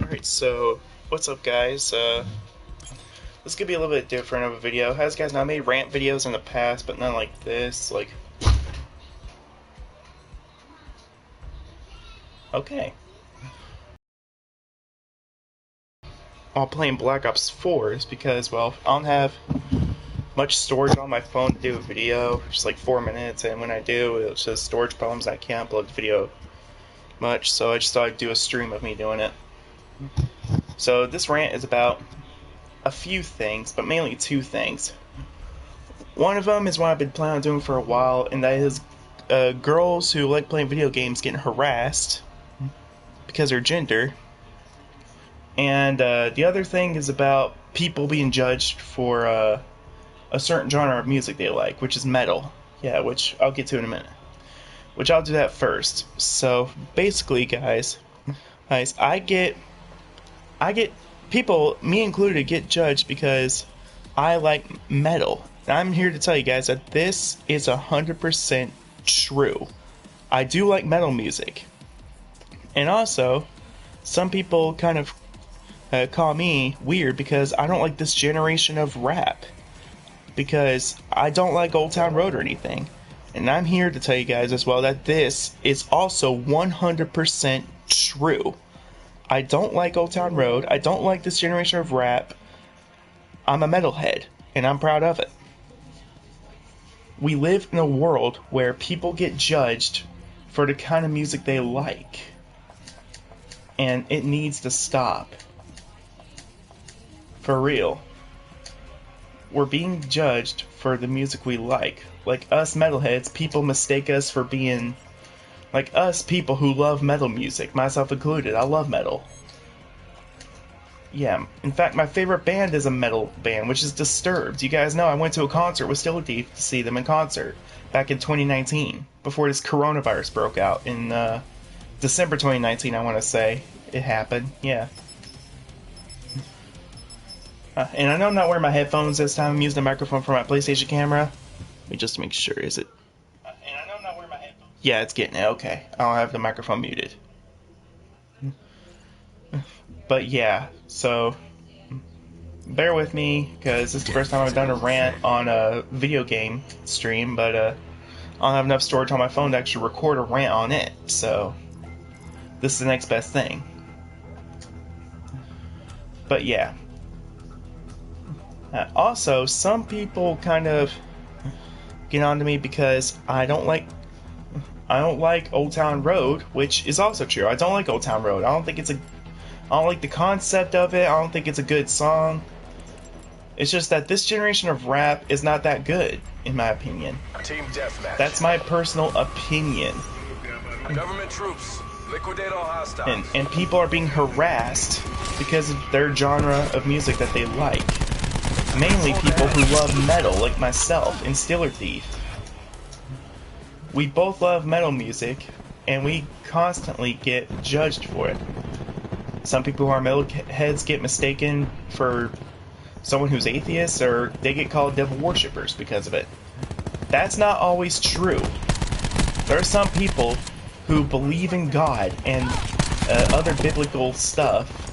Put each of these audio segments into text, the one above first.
Alright, so what's up guys? This could be a little bit different of a video. As you guys know, I made rant videos in the past, but not like this, okay. While playing Black Ops 4 is because, well, I don't have much storage on my phone to do a video, just like 4 minutes, and when I do, it's just storage problems, I can't upload the video much, so I just thought I'd do a stream of me doing it. So this rant is about a few things, but mainly two things. One of them is what I've been planning on doing for a while, and that is girls who like playing video games getting harassed because of their gender. And the other thing is about people being judged for a certain genre of music they like, which is metal. Yeah, which I'll get to in a minute. Which I'll do that first. So basically, guys, I get people, me included, get judged because I like metal. And I'm here to tell you guys that this is 100% true. I do like metal music. And also, some people kind of call me weird because I don't like this generation of rap. Because I don't like Old Town Road or anything. And I'm here to tell you guys as well that this is also 100% true. I don't like Old Town Road. I don't like this generation of rap. I'm a metalhead, and I'm proud of it. We live in a world where people get judged for the kind of music they like. And it needs to stop. For real. We're being judged for the music we like. Like us metalheads, people mistake us for being... like us people who love metal music, myself included. I love metal. Yeah, in fact, my favorite band is a metal band, which is Disturbed. You guys know I went to a concert with Still Thief to see them in concert back in 2019, before this coronavirus broke out in December 2019, I want to say. It happened, yeah. And I know I'm not wearing my headphones this time. I'm using the microphone for my PlayStation camera. Let me just make sure, is it... yeah, it's getting it. Okay. I don't have the microphone muted. But yeah, so bear with me, because this is the first time I've done a rant on a video game stream, but I don't have enough storage on my phone to actually record a rant on it, so this is the next best thing. But yeah. Also, some people kind of get on to me because I don't like Old Town Road, which is also true. I don't like Old Town Road. I don't like the concept of it. I don't think it's a good song. It's just that this generation of rap is not that good, in my opinion. Team deathmatch. That's my personal opinion. Government troops, liquidate all hostiles. And people are being harassed because of their genre of music that they like. Mainly people who love metal, like myself and Still Thief. We both love metal music, and we constantly get judged for it. Some people who are metalheads get mistaken for someone who's atheist, or they get called devil worshippers because of it. That's not always true. There are some people who believe in God and other biblical stuff,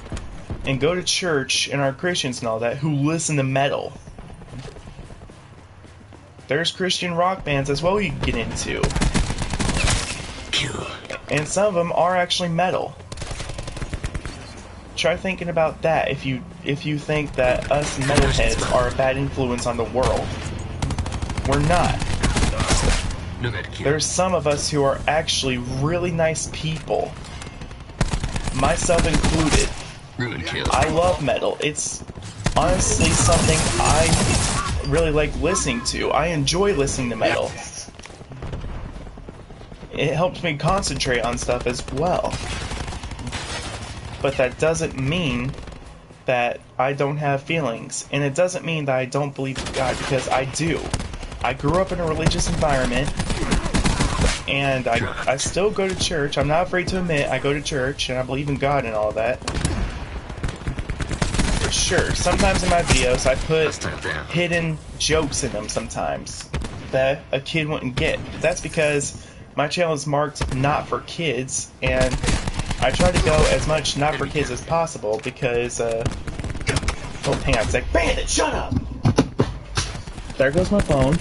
and go to church and are Christians and all that, who listen to metal. There's Christian rock bands as well you can get into. And some of them are actually metal. Try thinking about that if you think that us metalheads are a bad influence on the world. We're not. There's some of us who are actually really nice people. Myself included. I love metal. It's honestly something I really like listening to. I enjoy listening to metal. It helps me concentrate on stuff as well. But that doesn't mean that I don't have feelings. And it doesn't mean that I don't believe in God, because I do. I grew up in a religious environment, and I still go to church. I'm not afraid to admit I go to church, and I believe in God and all that. Sure, sometimes in my videos I put hidden jokes in them sometimes that a kid wouldn't get. That's because my channel is marked not for kids, and I try to go as much not for kids as possible because, oh, hang on a sec. Bandit, shut up! There goes my phone.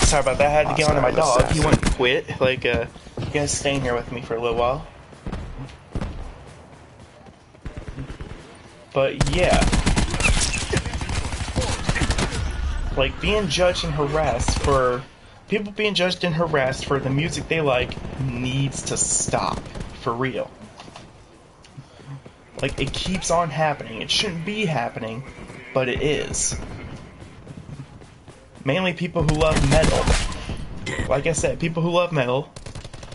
Sorry about that, I had to get onto my dog. He wouldn't quit. Like, you guys staying here with me for a little while. But, yeah. Like, being judged and harassed for... People being judged and harassed for the music they like needs to stop. For real. Like, it keeps on happening. It shouldn't be happening, but it is. Mainly people who love metal. Like I said, people who love metal,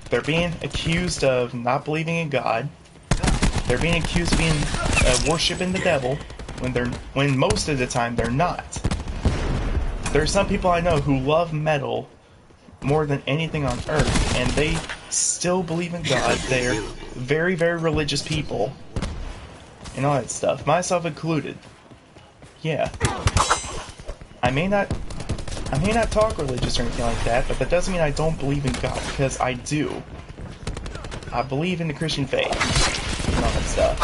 they're being accused of not believing in God. They're being accused of being worshiping the devil when most of the time they're not. There are some people I know who love metal more than anything on earth, and they still believe in God. They're very, very religious people, and all that stuff, myself included. Yeah. I may not talk religious or anything like that, but that doesn't mean I don't believe in God, because I do. I believe in the Christian faith and all that stuff.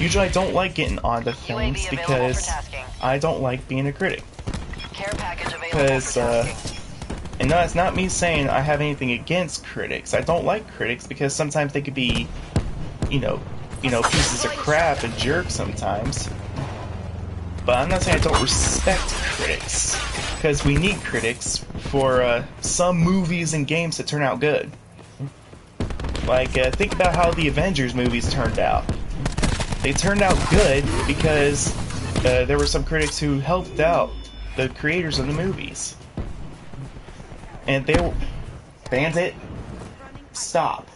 Usually I don't like getting onto things because I don't like being a critic. Because, and no, it's not me saying I have anything against critics. I don't like critics because sometimes they could be, you know, pieces of crap and jerks sometimes. But I'm not saying I don't respect critics, because we need critics for some movies and games to turn out good. Like, think about how the Avengers movies turned out. They turned out good because there were some critics who helped out the creators of the movies. And they were... Bandit, stop.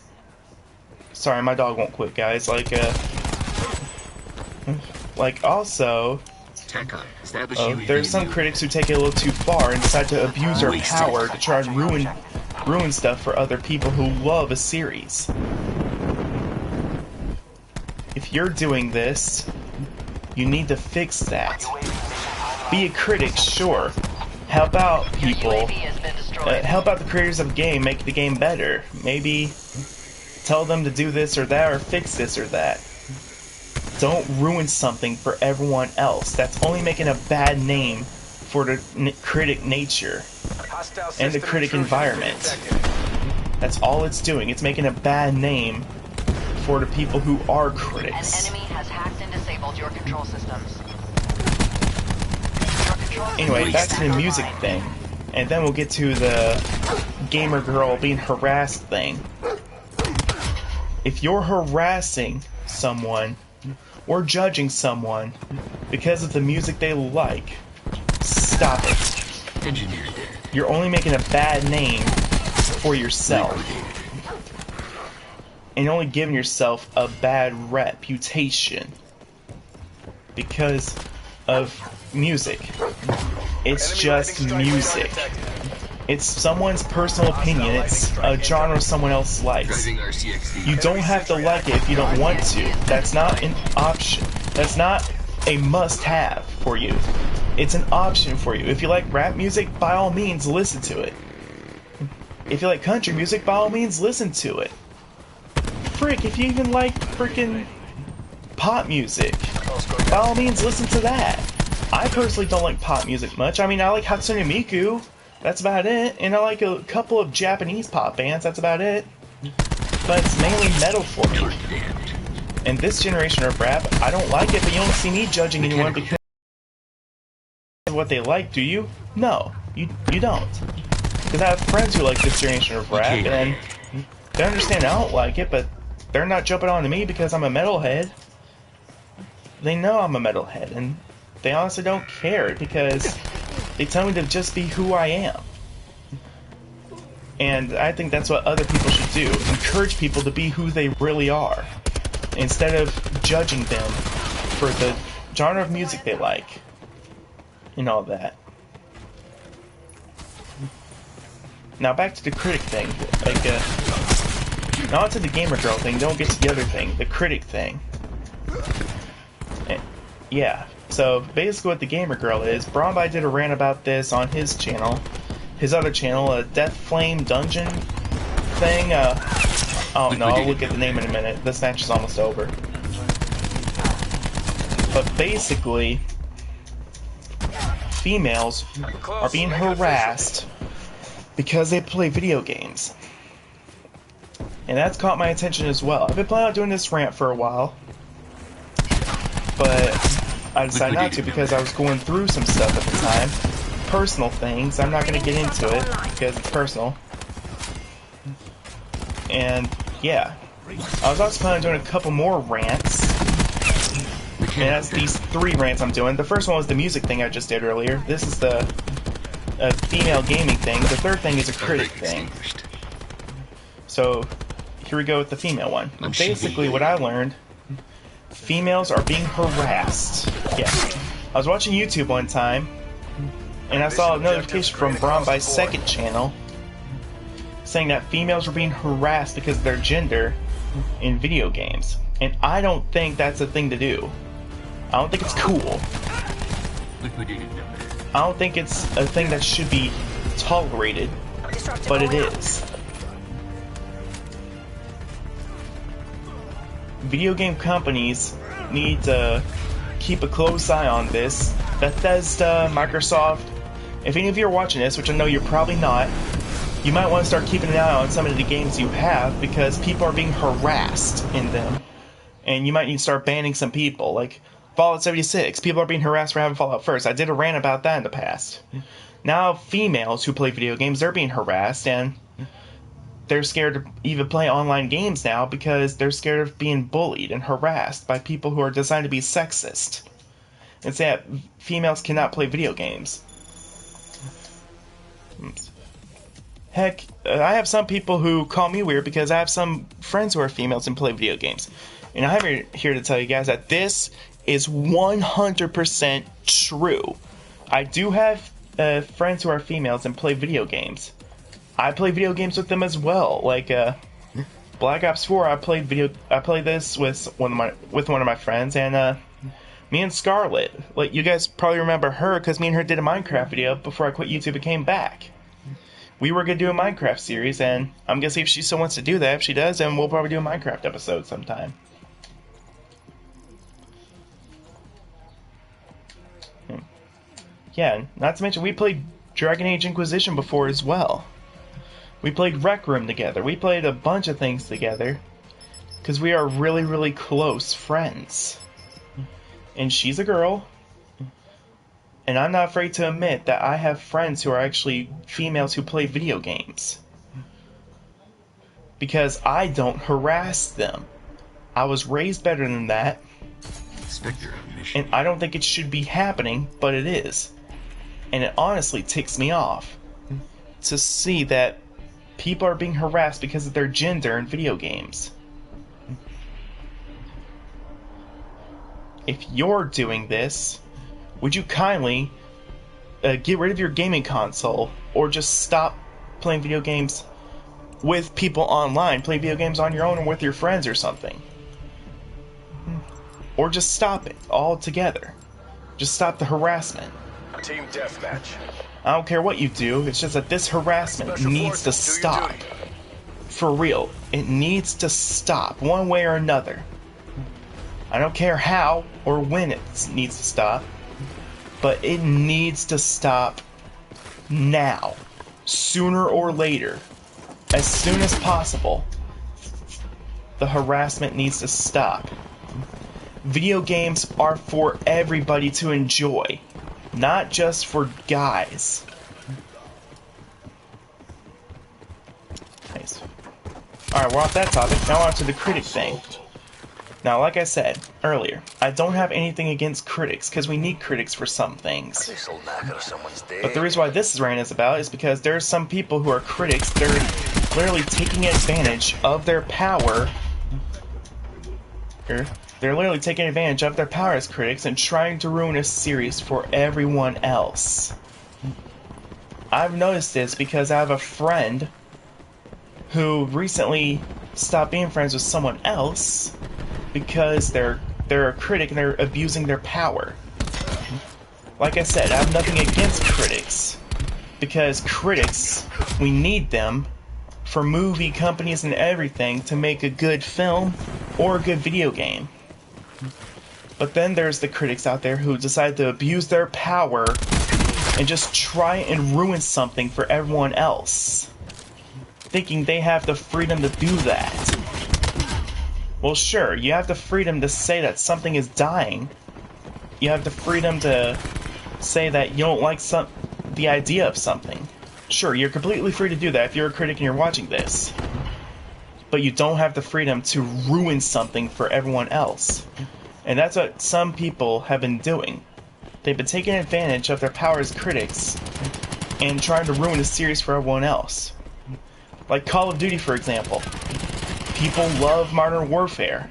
Sorry, my dog won't quit, guys. Like, also... there's some critics who take it a little too far and decide to abuse their power to try and ruin stuff for other people who love a series. If you're doing this, you need to fix that. Be a critic, sure. Help out people. Help out the creators of the game, make the game better. Maybe tell them to do this or that, or fix this or that. Don't ruin something for everyone else. That's only making a bad name for the critic nature and the critic environment. That's all it's doing. It's making a bad name for the people who are critics. An enemy has hacked and disabled your control systems. Anyway, back to the music thing. And then we'll get to the gamer girl being harassed thing. If you're harassing someone or judging someone because of the music they like, stop it. You're only making a bad name for yourself. And only giving yourself a bad reputation because of music. It's just music. It's someone's personal opinion. It's a genre someone else likes. You don't have to like it if you don't want to. That's not an option. That's not a must-have for you. It's an option for you. If you like rap music, by all means, listen to it. If you like country music, by all means, listen to it. Frick, if you even like frickin' pop music, by all means, listen to that. I personally don't like pop music much. I mean, I like Hatsune Miku. That's about it. And I like a couple of Japanese pop bands. That's about it. But it's mainly metal for me. And this generation of rap, I don't like it, but you don't see me judging anyone because of what they like, do you? No, you don't. Because I have friends who like this generation of rap, and they understand I don't like it, but they're not jumping on to me because I'm a metalhead. They know I'm a metalhead, and they honestly don't care because they tell me to just be who I am. And I think that's what other people should do. Encourage people to be who they really are, instead of judging them for the genre of music they like, and all that. Now back to the critic thing. Not to the gamer girl thing, don't get to the other thing, the critic thing. Yeah, so basically what the gamer girl is, Bromby did a rant about this on his channel, his other channel, Death Flame Dungeon, thing, oh no, I'll look at the name in a minute. This match is almost over. But basically, females are being harassed because they play video games. And that's caught my attention as well. I've been planning on doing this rant for a while, but I decided not to because I was going through some stuff at the time. Personal things. I'm not going to get into it because it's personal. And yeah, I was also planning on doing a couple more rants. And that's these 3 rants I'm doing. The first one was the music thing I just did earlier. This is the female gaming thing. The third thing is a critic thing. So here we go with the female one. Basically what I learned, females are being harassed. Yeah. I was watching YouTube one time, and I saw a notification from Braun by Second channel saying that females were being harassed because of their gender in video games. And I don't think that's a thing to do. I don't think it's cool. I don't think it's a thing that should be tolerated, but it is. Video game companies need to keep a close eye on this. Bethesda, Microsoft, if any of you are watching this, which I know you're probably not, you might want to start keeping an eye on some of the games you have because people are being harassed in them. And you might need to start banning some people, like Fallout 76. People are being harassed for having Fallout first. I did a rant about that in the past. Now females who play video games, they're being harassed, and they're scared to even play online games now because they're scared of being bullied and harassed by people who are designed to be sexist and say that females cannot play video games. Heck, I have some people who call me weird because I have some friends who are females and play video games. And I'm here to tell you guys that this is 100% true. I do have friends who are females and play video games. I play video games with them as well. Like Black Ops 4, I played this with one of my friends, and me and Scarlett. Like, you guys probably remember her because me and her did a Minecraft video before I quit YouTube and came back. We were gonna do a Minecraft series, and I'm gonna see if she still wants to do that. If she does, then we'll probably do a Minecraft episode sometime. Yeah, not to mention we played Dragon Age Inquisition before as well. We played Rec Room together. We played a bunch of things together because we are really, really close friends. And she's a girl, and I'm not afraid to admit that I have friends who are actually females who play video games. Because I don't harass them. I was raised better than that. And I don't think it should be happening, but it is. And it honestly ticks me off to see that people are being harassed because of their gender in video games. If you're doing this, would you kindly get rid of your gaming console or just stop playing video games with people online? Play video games on your own or with your friends or something. Or just stop it altogether. Just stop the harassment. Team deathmatch. I don't care what you do, it's just that this harassment needs to stop. For real, it needs to stop, one way or another. I don't care how or when it needs to stop, but it needs to stop now. Sooner or later. As soon as possible. The harassment needs to stop. Video games are for everybody to enjoy. Not just for guys. Nice. Alright, we're off that topic. Now on to the critic thing. Now, like I said earlier, I don't have anything against critics, because we need critics for some things. But the reason why this rant is about is because there are some people who are critics that are literally taking advantage of their power. They're literally taking advantage of their power as critics and trying to ruin a series for everyone else. I've noticed this because I have a friend who recently stopped being friends with someone else because they're a critic and they're abusing their power. Like I said, I have nothing against critics because critics, we need them for movie companies and everything to make a good film or a good video game. But then there's the critics out there who decide to abuse their power and just try and ruin something for everyone else, thinking they have the freedom to do that. Well, sure, you have the freedom to say that something is dying. You have the freedom to say that you don't like the idea of something. Sure, you're completely free to do that if you're a critic and you're watching this. But you don't have the freedom to ruin something for everyone else. And that's what some people have been doing. They've been taking advantage of their power as critics and trying to ruin a series for everyone else. Like Call of Duty, for example. People love Modern Warfare.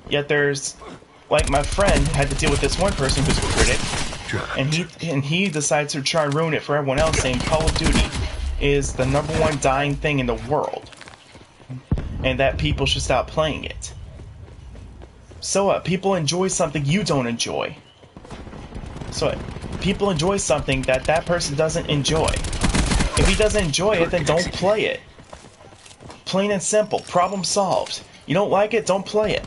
Yet there's, like, my friend had to deal with this one person who's a critic, and he decided to try and ruin it for everyone else, saying Call of Duty is the #1 dying thing in the world, and that people should stop playing it. So what? People enjoy something you don't enjoy. So what? People enjoy something that that person doesn't enjoy. If he doesn't enjoy it, then don't play it. Plain and simple. Problem solved. You don't like it, don't play it.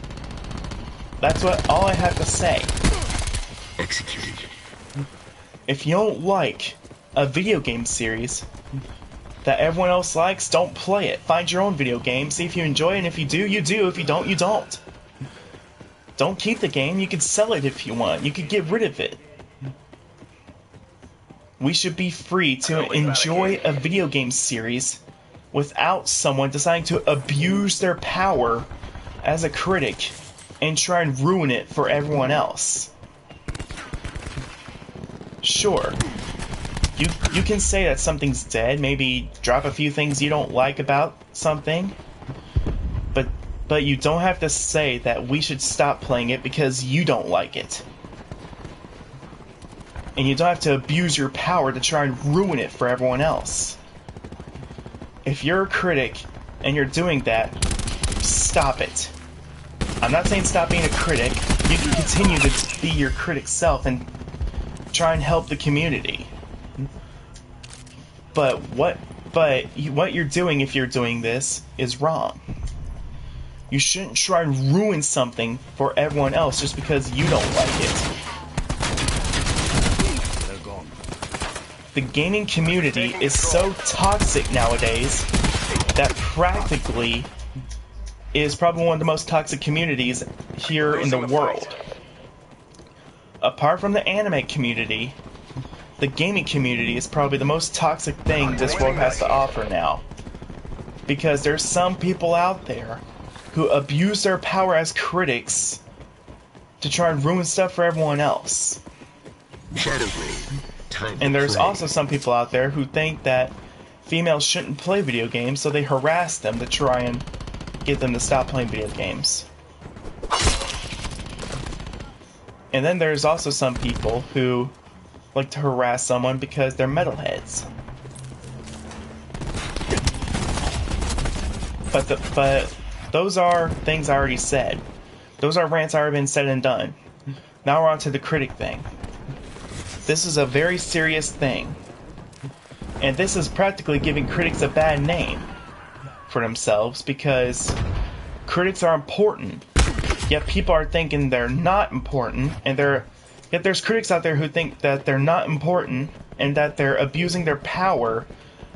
That's all I have to say. Executed. If you don't like a video game series that everyone else likes, don't play it. Find your own video game, see if you enjoy it, and if you do, you do. If you don't, you don't. Don't keep the game. You can sell it if you want. You can get rid of it. We should be free to enjoy a video game series without someone deciding to abuse their power as a critic and try and ruin it for everyone else. Sure, you can say that something's dead, maybe drop a few things you don't like about something, but you don't have to say that we should stop playing it because you don't like it. And you don't have to abuse your power to try and ruin it for everyone else. If you're a critic and you're doing that, stop it. I'm not saying stop being a critic. You can continue to be your critic self and try and help the community. But what you're doing if you're doing this is wrong. You shouldn't try and ruin something for everyone else just because you don't like it. The gaming community is so toxic nowadays that practically is probably one of the most toxic communities here in the world. Apart from the anime community, the gaming community is probably the most toxic thing this world has to offer now. Because there's some people out there who abuse their power as critics to try and ruin stuff for everyone else. And there's also some people out there who think that females shouldn't play video games, so they harass them to try and get them to stop playing video games. And then there's also some people who like to harass someone because they're metalheads. But those are things I already said. Those are rants already been said and done. Now we're on to the critic thing. This is a very serious thing. And this is practically giving critics a bad name for themselves because critics are important. Yet people are thinking they're not important, and yet there's critics out there who think that they're not important and that they're abusing their power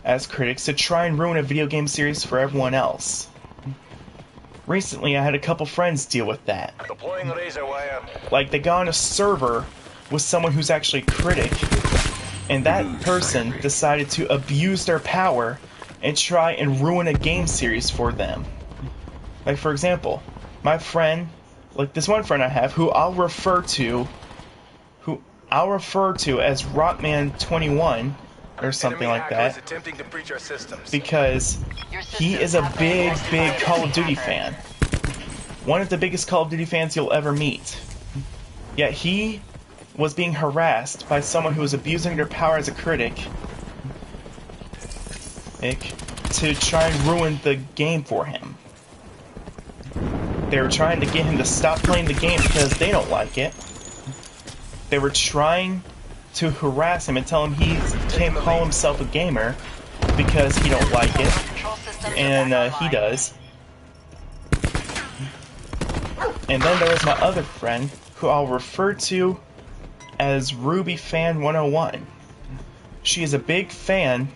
as critics to try and ruin a video game series for everyone else. Recently, I had a couple friends deal with that. Deploying the razor wire. Like, they got on a server with someone who's actually a critic, and that person decided to abuse their power and try and ruin a game series for them. Like, for example, my friend, like this one friend I have, who I'll refer to as Rockman21 or something like that, because he is a big Call of Duty fan. One of the biggest Call of Duty fans you'll ever meet. Yet he was being harassed by someone who was abusing their power as a critic to try and ruin the game for him. They were trying to get him to stop playing the game because they don't like it. They were trying to harass him and tell him he can't call himself a gamer because he don't like it. Systems are and back he online. does. And then there was my other friend, who I'll refer to as Ruby Fan 101. She is a big fan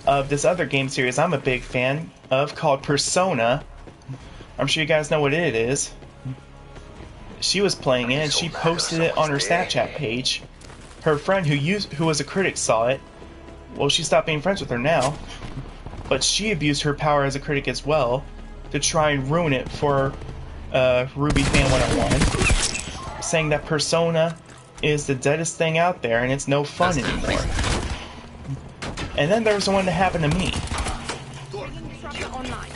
of this other game series I'm a big fan of called Persona. I'm sure you guys know what it is. She was playing it and she posted it on her Snapchat page. Her friend who was a critic saw it. Well, she stopped being friends with her now, but she abused her power as a critic as well to try and ruin it for Ruby Fan 101, saying that Persona is the deadest thing out there and it's no fun anymore. And then there was the one that happened to me.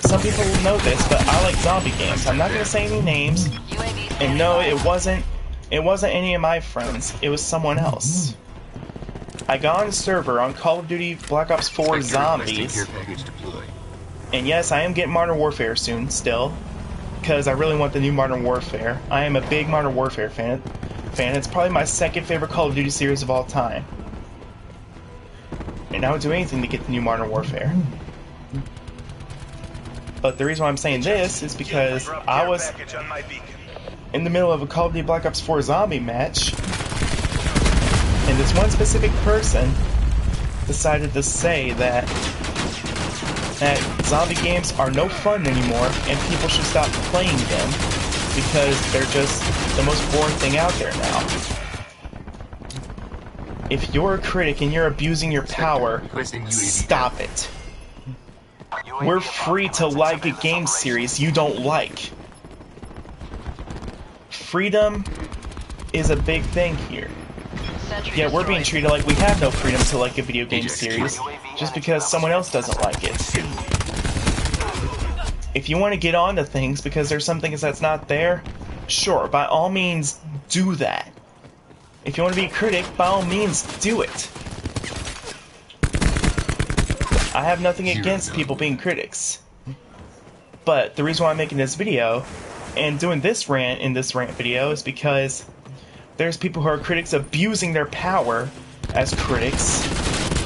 Some people will know this, but I like zombie games. I'm not going to say any names. UAV And no, it wasn't any of my friends. It was someone else. I got on a server on Call of Duty Black Ops 4 Zombies. And yes, I am getting Modern Warfare soon, still. Because I really want the new Modern Warfare. I am a big Modern Warfare fan. It's probably my second favorite Call of Duty series of all time. And I would do anything to get the new Modern Warfare. But the reason why I'm saying this is because I was in the middle of a Call of Duty Black Ops 4 zombie match, and this one specific person decided to say that zombie games are no fun anymore and people should stop playing them because they're just the most boring thing out there now. If you're a critic and you're abusing your power, stop it. We're free to like a game series you don't like. Freedom is a big thing here. Yet we're being treated like we have no freedom to like a video game series just because someone else doesn't like it. If you want to get onto things because there's some things that's not there, sure, by all means do that. If you want to be a critic, by all means do it. I have nothing against people being critics. But the reason why I'm making this video and doing this rant in this rant video is because there's people who are critics abusing their power as critics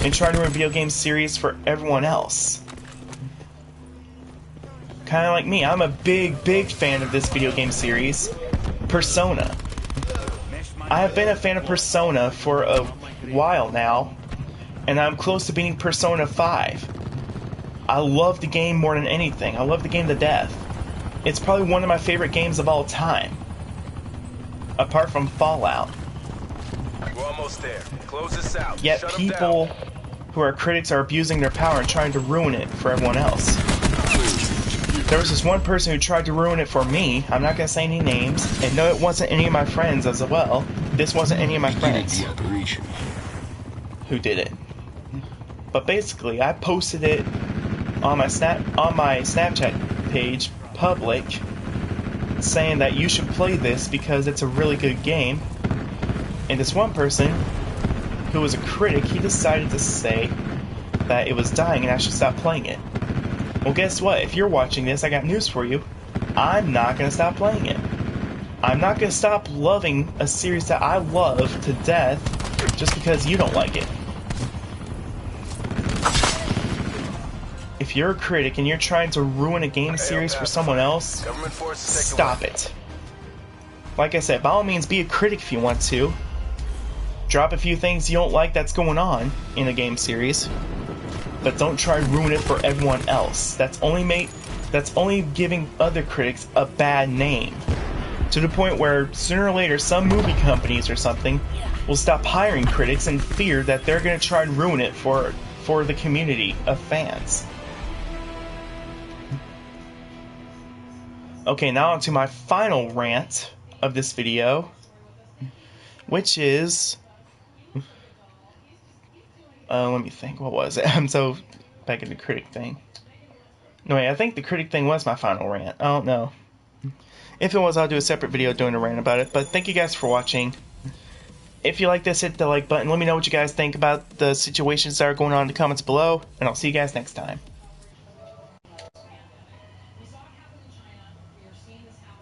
and trying to run video game series for everyone else. Kind of like me, I'm a big fan of this video game series, Persona. I have been a fan of Persona for a while now, and I'm close to beating Persona 5. I love the game more than anything. I love the game to death. It's probably one of my favorite games of all time, apart from Fallout. We're almost there. Close this out. Yet Shut 'em people down. who are critics are abusing their power and trying to ruin it for everyone else. There was this one person who tried to ruin it for me. I'm not going to say any names. And no, it wasn't any of my friends as well. This wasn't any of my friends who did it. But basically, I posted it on my Snapchat page, public, saying that you should play this because it's a really good game. And this one person, who was a critic, he decided to say that it was dying and I should stop playing it. Well, guess what? If you're watching this, I got news for you. I'm not going to stop playing it. I'm not going to stop loving a series that I love to death just because you don't like it. If you're a critic and you're trying to ruin a game series for someone else, stop it. Like I said, by all means, be a critic if you want to. Drop a few things you don't like that's going on in a game series, but don't try to ruin it for everyone else. That's only giving other critics a bad name. To the point where sooner or later some movie companies or something will stop hiring critics in fear that they're going to try and ruin it for the community of fans. Okay, now on to my final rant of this video, which is... let me think, what was it? I'm so back in the critic thing. No, wait, I think the critic thing was my final rant. I don't know. If it was, I'll do a separate video doing a rant about it. But thank you guys for watching. If you like this, hit the like button. Let me know what you guys think about the situations that are going on in the comments below. And I'll see you guys next time.